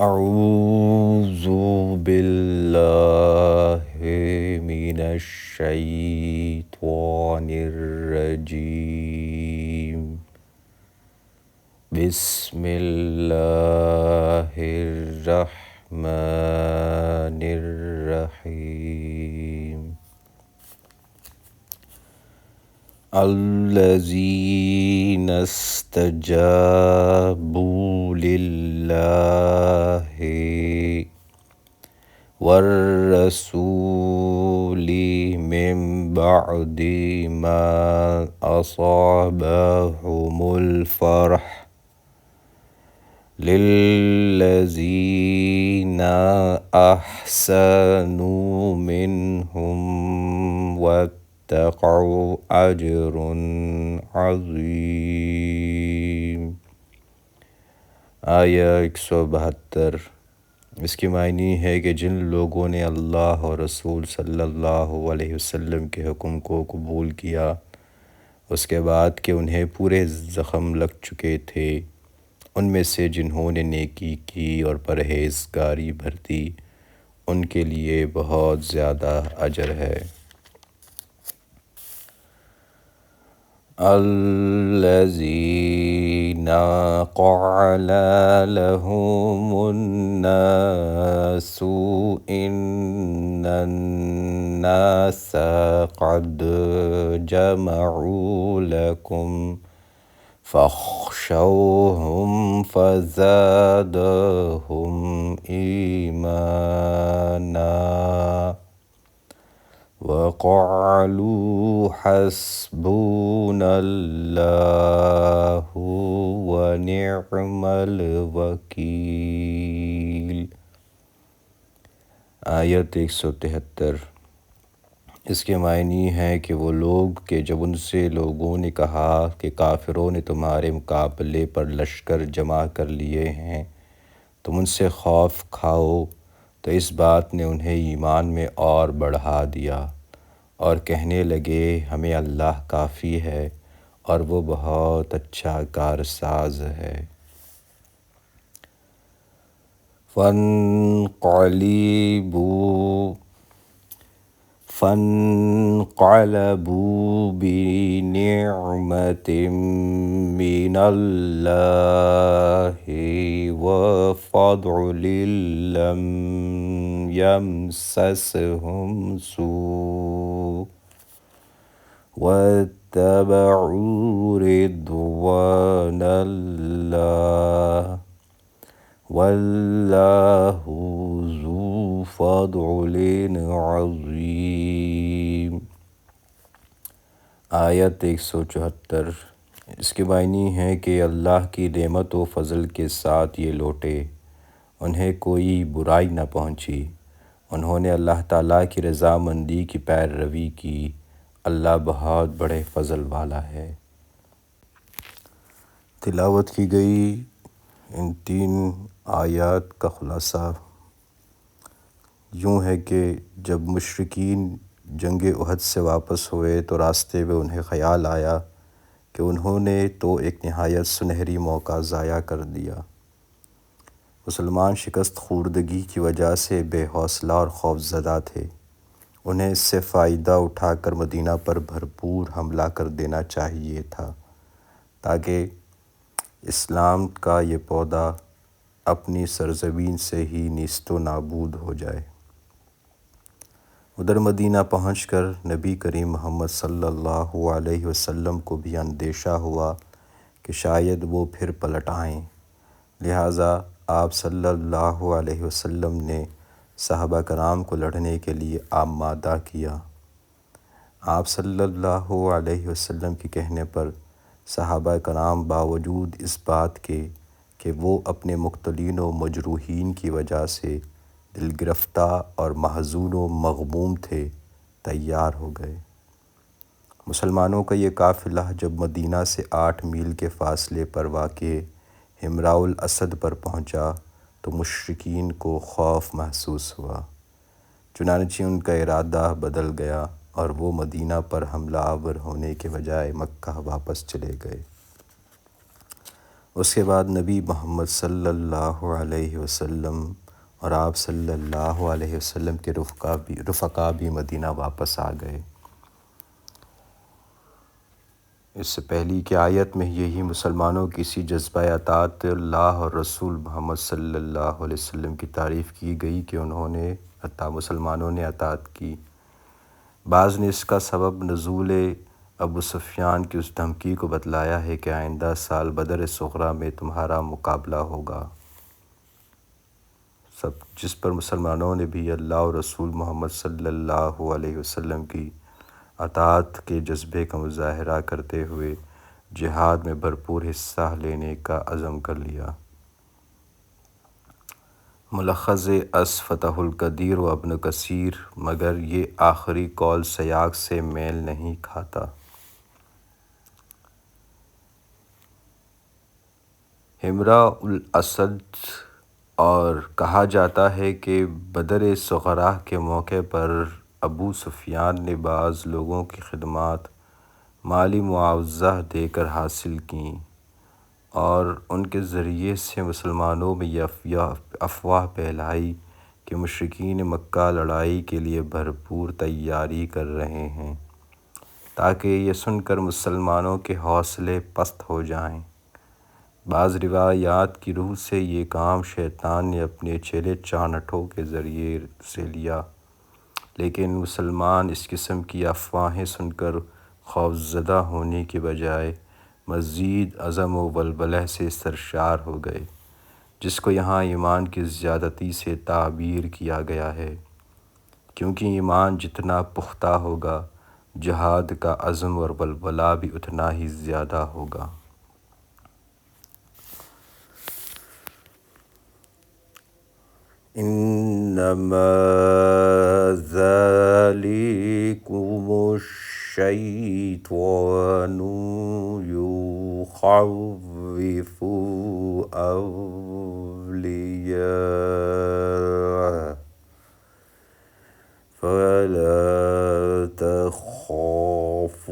اعوذ باللہ من الشیطان الرجیم بسم اللہ الرحمن الرحیم الذین استجابوا للہ والرسول من بعد ما أصابهم الفرح للذین أحسنوا منهم واتقوا أجر عظیم۔ آیہ 172۔ اس کی معنی ہے کہ جن لوگوں نے اللہ اور رسول صلی اللہ علیہ وسلم کے حکم کو قبول کیا اس کے بعد کہ انہیں پورے زخم لگ چکے تھے، ان میں سے جنہوں نے نیکی کی اور پرہیزگاری برتی ان کے لیے بہت زیادہ اجر ہے۔ الذین قال لهم الناس ان الناس قد جمعوا لكم فاخشوهم فزادهم ایمانا وقالوا حسبنا اللہ ونعم الوکیل۔ آیت 173۔ اس کے معنی ہے کہ وہ لوگ کہ جب ان سے لوگوں نے کہا کہ کافروں نے تمہارے مقابلے پر لشکر جمع کر لیے ہیں، تم ان سے خوف کھاؤ، تو اس بات نے انہیں ایمان میں اور بڑھا دیا، اور کہنے لگے ہمیں اللہ کافی ہے اور وہ بہت اچھا کارساز ہے۔ فانقلبوا بنعمة من اللہ وفضل لم يمسسهم سوء واتبعوا رضوان اللہ واللہ ذو فضل عظیم۔ آیت 174۔ اس کے معنی ہے کہ اللہ کی نعمت و فضل کے ساتھ یہ لوٹے، انہیں کوئی برائی نہ پہنچی، انہوں نے اللہ تعالیٰ کی رضامندی کی پیروی کی، اللہ بہت بڑے فضل والا ہے۔ تلاوت کی گئی ان 3 آیات کا خلاصہ یوں ہے کہ جب مشرکین جنگ احد سے واپس ہوئے تو راستے میں انہیں خیال آیا کہ انہوں نے تو ایک نہایت سنہری موقع ضائع کر دیا۔ مسلمان شکست خوردگی کی وجہ سے بے حوصلہ اور خوف زدہ تھے، انہیں اس سے فائدہ اٹھا کر مدینہ پر بھرپور حملہ کر دینا چاہیے تھا تاکہ اسلام کا یہ پودا اپنی سرزمین سے ہی نیست و نابود ہو جائے۔ ادھر مدینہ پہنچ کر نبی کریم محمد صلی اللہ علیہ وسلم کو بھی اندیشہ ہوا کہ شاید وہ پھر پلٹ آئیں، لہٰذا آپ صلی اللہ علیہ وسلم نے صحابہ کرام کو لڑنے کے لیے آمادہ کیا۔ آپ صلی اللہ علیہ وسلم کے کہنے پر صحابہ کرام باوجود اس بات کے کہ وہ اپنے مقتولین و مجروحین کی وجہ سے دل گرفتہ اور محزون و مغموم تھے، تیار ہو گئے۔ مسلمانوں کا یہ قافلہ جب مدینہ سے 8 میل کے فاصلے پر واقع حمراء الاسد پر پہنچا تو مشرکین کو خوف محسوس ہوا، چنانچہ ان کا ارادہ بدل گیا اور وہ مدینہ پر حملہ آور ہونے کے بجائے مکہ واپس چلے گئے۔ اس کے بعد نبی محمد صلی اللہ علیہ وسلم اور آپ صلی اللہ علیہ وسلم کے رفقا بھی مدینہ واپس آ گئے۔ اس سے پہلی کہ آیت میں یہی مسلمانوں کی اسی جذبہ اطاعت اللہ اور رسول محمد صلی اللہ علیہ وسلم کی تعریف کی گئی کہ انہوں نے مسلمانوں نے اطاعت کی۔ بعض نے اس کا سبب نزول ابو سفیان کی اس دھمکی کو بتلایا ہے کہ آئندہ سال بدر صغریٰ میں تمہارا مقابلہ ہوگا، جس پر مسلمانوں نے بھی اللہ اور رسول محمد صلی اللہ علیہ وسلم کی اطاعت کے جذبے کا مظاہرہ کرتے ہوئے جہاد میں بھرپور حصہ لینے کا عزم کر لیا۔ ملخص از فتح القدیر و ابن کثیر، مگر یہ آخری قول سیاق سے میل نہیں کھاتا۔ حمراء الاسد اور کہا جاتا ہے کہ بدر صغریٰ کے موقع پر ابو سفیان نے بعض لوگوں کی خدمات مالی معاوضہ دے کر حاصل کیں اور ان کے ذریعے سے مسلمانوں میں یہ افواہ پھیلائی کہ مشرکین مکہ لڑائی کے لیے بھرپور تیاری کر رہے ہیں، تاکہ یہ سن کر مسلمانوں کے حوصلے پست ہو جائیں۔ بعض روایات کی روح سے یہ کام شیطان نے اپنے چیلے چانٹوں کے ذریعے سے لیا، لیکن مسلمان اس قسم کی افواہیں سن کر خوفزدہ ہونے کے بجائے مزید عزم و ولولہ سے سرشار ہو گئے، جس کو یہاں ایمان کی زیادتی سے تعبیر کیا گیا ہے، کیونکہ ایمان جتنا پختہ ہوگا جہاد کا عزم اور ولولہ بھی اتنا ہی زیادہ ہوگا۔ انما ذالکم الشیطان یخوف اولیاءه فلا تخافوهم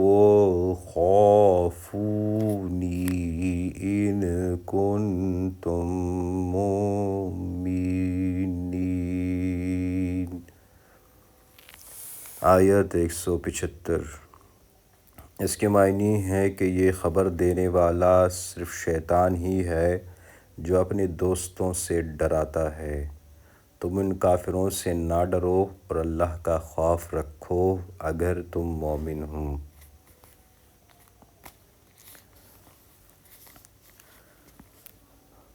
وخافوني إن كنتم مؤمنين۔ آیت 175۔ اس کے معنی ہے کہ یہ خبر دینے والا صرف شیطان ہی ہے جو اپنے دوستوں سے ڈراتا ہے۔ تم ان کافروں سے نہ ڈرو اور اللہ کا خوف رکھو اگر تم مومن ہو۔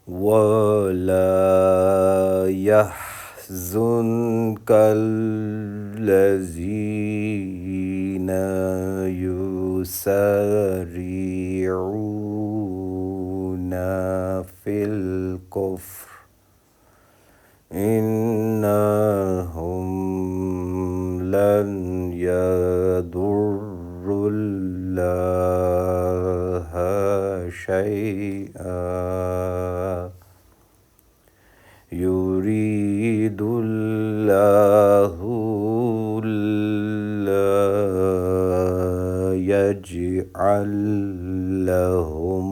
وَلَا يَحْزُنْكَ الَّذِينَ يُسَارِعُونَ فِي الْكُفْرِ إِنَّهُمْ لَنْ يَضُرُّوا اللَّهَ شَيْئًا يُرِيدُ اللَّهُ أَلَّا يَجْعَلَ لَهُمْ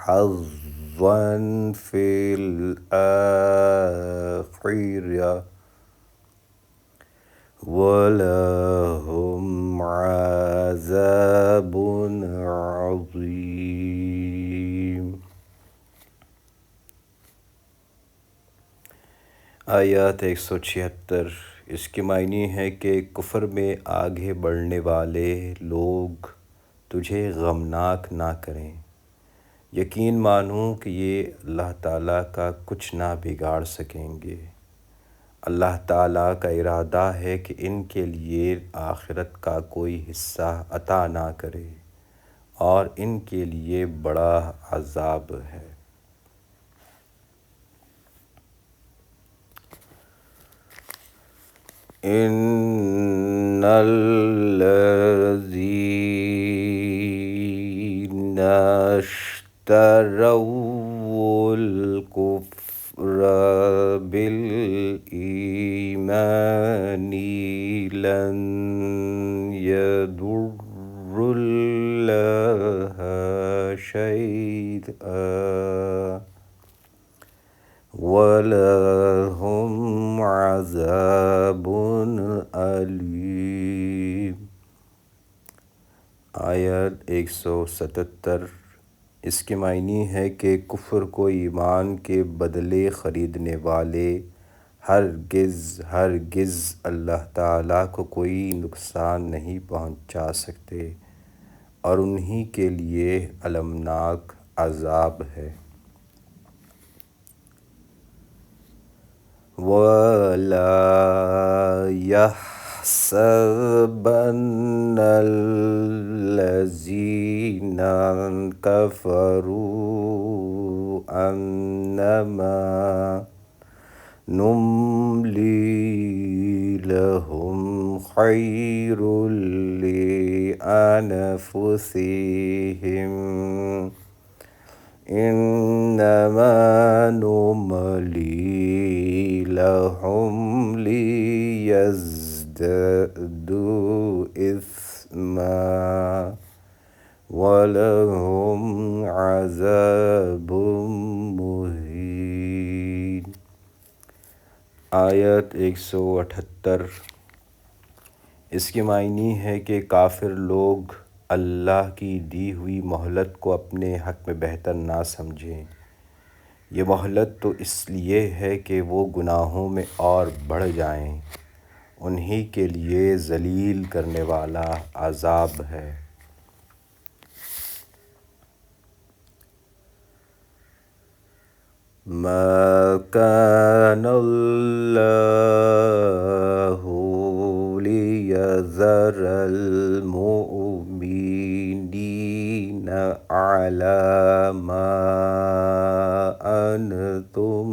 حَظًّا فِي الْآخِرَةِ وَلَهُمْ عَذَابٌ عَظِيمٌ۔ آیات 176۔ اس کے معنی ہے کہ کفر میں آگے بڑھنے والے لوگ تجھے غمناک نہ کریں، یقین مانو کہ یہ اللہ تعالیٰ کا کچھ نہ بگاڑ سکیں گے۔ اللہ تعالیٰ کا ارادہ ہے کہ ان کے لیے آخرت کا کوئی حصہ عطا نہ کرے اور ان کے لیے بڑا عذاب ہے۔ ان الذین اشتروا الکفر بالایمان لن يضروا الله شيئا ولهم عذاب علیم۔ آیت 177۔ اس کے معنی ہے کہ کفر کو ایمان کے بدلے خریدنے والے ہرگز اللہ تعالیٰ کو کوئی نقصان نہیں پہنچا سکتے اور انہی کے لیے المناک عذاب ہے۔ وَلَا يَحْسَبَنَّ الَّذِينَ كَفَرُوا أَنَّمَا نُمْلِي لَهُمْ خَيْرٌ لِأَنفُسِهِمْ إِنَّمَا نُمْلِي لَهُمْ لِيَزْدَادُوا إِثْمًا وَلَهُمْ عَذَابٌ مُہِینٌ۔ آیت 178۔ اس کے معنی ہے کہ کافر لوگ اللہ کی دی ہوئی مہلت کو اپنے حق میں بہتر نہ سمجھیں۔ یہ مہلت تو اس لیے ہے کہ وہ گناہوں میں اور بڑھ جائیں۔ انہی کے لیے ذلیل کرنے والا عذاب ہے۔ ما كان الله ليذر المؤمنين على ما أنتم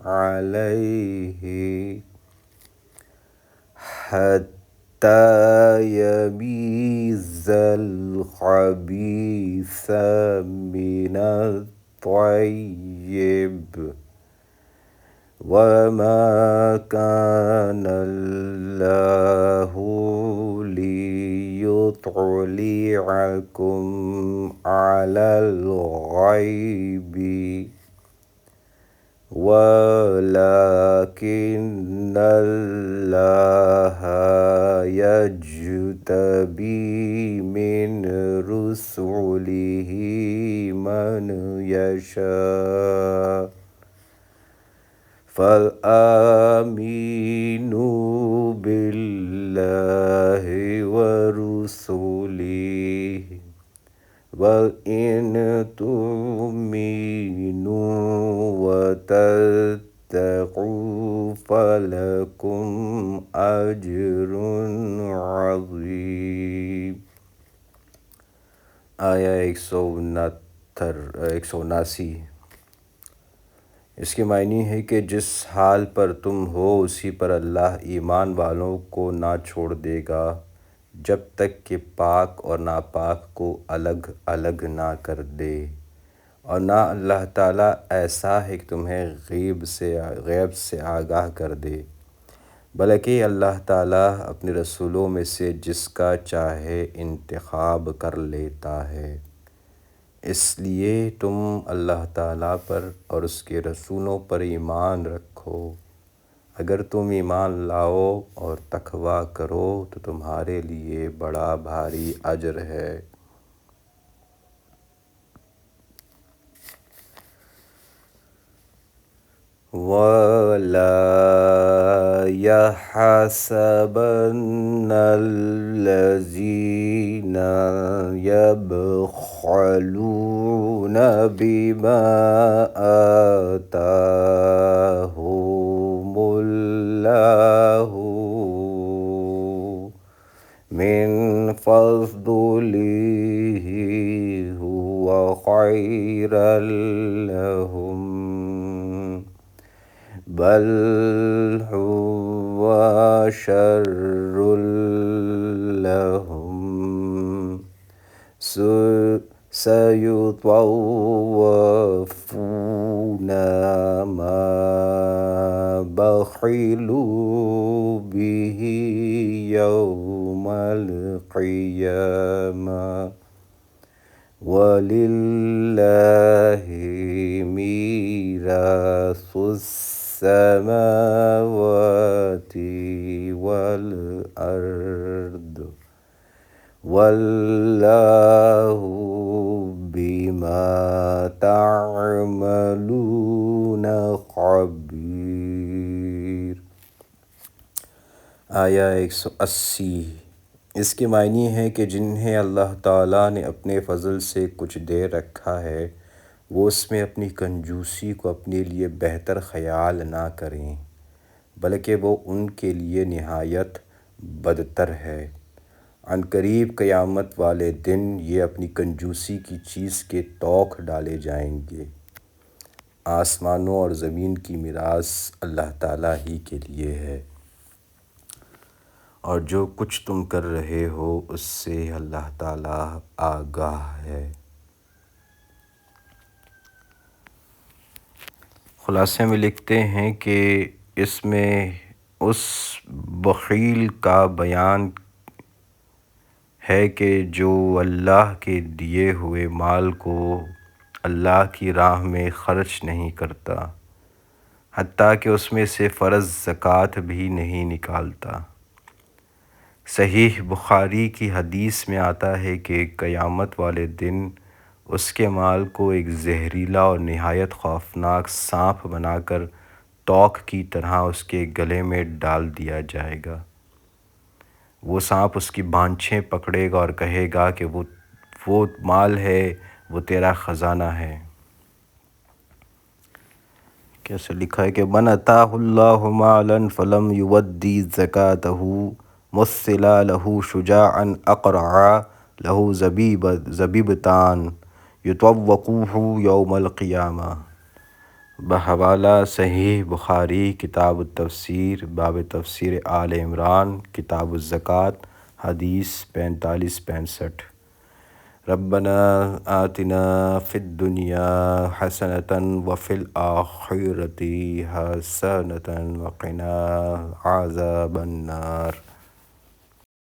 عليه حتى يميز الخبيث من الطيب وما كان الله ليطلعكم على الغيب ولكن الله يجتبي من رسله من يشاء فآمنوا بالله ورسله وإن تؤمنوا وتتقوا فلكم أجر عظيم۔ آیا 179۔ اس کے معنی ہے کہ جس حال پر تم ہو اسی پر اللہ ایمان والوں کو نہ چھوڑ دے گا جب تک کہ پاک اور ناپاک کو الگ الگ نہ کر دے، اور نہ اللہ تعالیٰ ایسا ہے کہ تمہیں غیب سے آگاہ کر دے، بلکہ اللہ تعالیٰ اپنے رسولوں میں سے جس کا چاہے انتخاب کر لیتا ہے۔ اس لیے تم اللہ تعالیٰ پر اور اس کے رسولوں پر ایمان رکھو۔ اگر تم ایمان لاؤ اور تقویٰ کرو تو تمہارے لیے بڑا بھاری اجر ہے۔ وَلَا يَحْسَبَنَّ الَّذِينَ يَبْخَلُونَ بِمَا آتَاهُمُ اللَّهُ مِنْ فَضْلِهِ هُوَ خَيْرًا لَهُمْ بل هو شر لهم سيطوفون ما بخلوا به يوم القيامة وَلِلَّهِ مِيرَاثُ السَّمَاوَاتِ وَالْأَرْضِ وَاللَّهُ بِمَا تَعْمَلُونَ خَبِيرٌ۔ آیا 180۔ اس کے معنی ہے کہ جنہیں اللہ تعالیٰ نے اپنے فضل سے کچھ دے رکھا ہے وہ اس میں اپنی کنجوسی کو اپنے لیے بہتر خیال نہ کریں، بلکہ وہ ان کے لیے نہایت بدتر ہے۔ عنقریب قیامت والے دن یہ اپنی کنجوسی کی چیز کے طوق ڈالے جائیں گے۔ آسمانوں اور زمین کی میراث اللہ تعالیٰ ہی کے لیے ہے، اور جو کچھ تم کر رہے ہو اس سے اللہ تعالیٰ آگاہ ہے۔ خلاصے میں لکھتے ہیں کہ اس میں اس بخیل کا بیان ہے کہ جو اللہ کے دیے ہوئے مال کو اللہ کی راہ میں خرچ نہیں کرتا، حتیٰ کہ اس میں سے فرض زکوٰۃ بھی نہیں نکالتا۔ صحیح بخاری کی حدیث میں آتا ہے کہ قیامت والے دن اس کے مال کو ایک زہریلا اور نہایت خوفناک سانپ بنا کر توق کی طرح اس کے گلے میں ڈال دیا جائے گا۔ وہ سانپ اس کی بانچھیں پکڑے گا اور کہے گا کہ وہ مال ہے، وہ تیرا خزانہ ہے۔ کیسے لکھا ہے کہ من اتاہ اللہ مالا فلم یودی زکاتہ مثلا لہ شجاعا اقرعا لہ زبیبتان یطوقوہ یوم القیامہ۔ بحوالہ صحیح بخاری کتاب التفسیر، باب تفسیر آل عمران، کتاب الزکوٰۃ، حدیث 45-65۔ ربنا آتنا فی الدنیا حسنۃ وفی الآخرۃ حسنۃ وقنا عذاب النار۔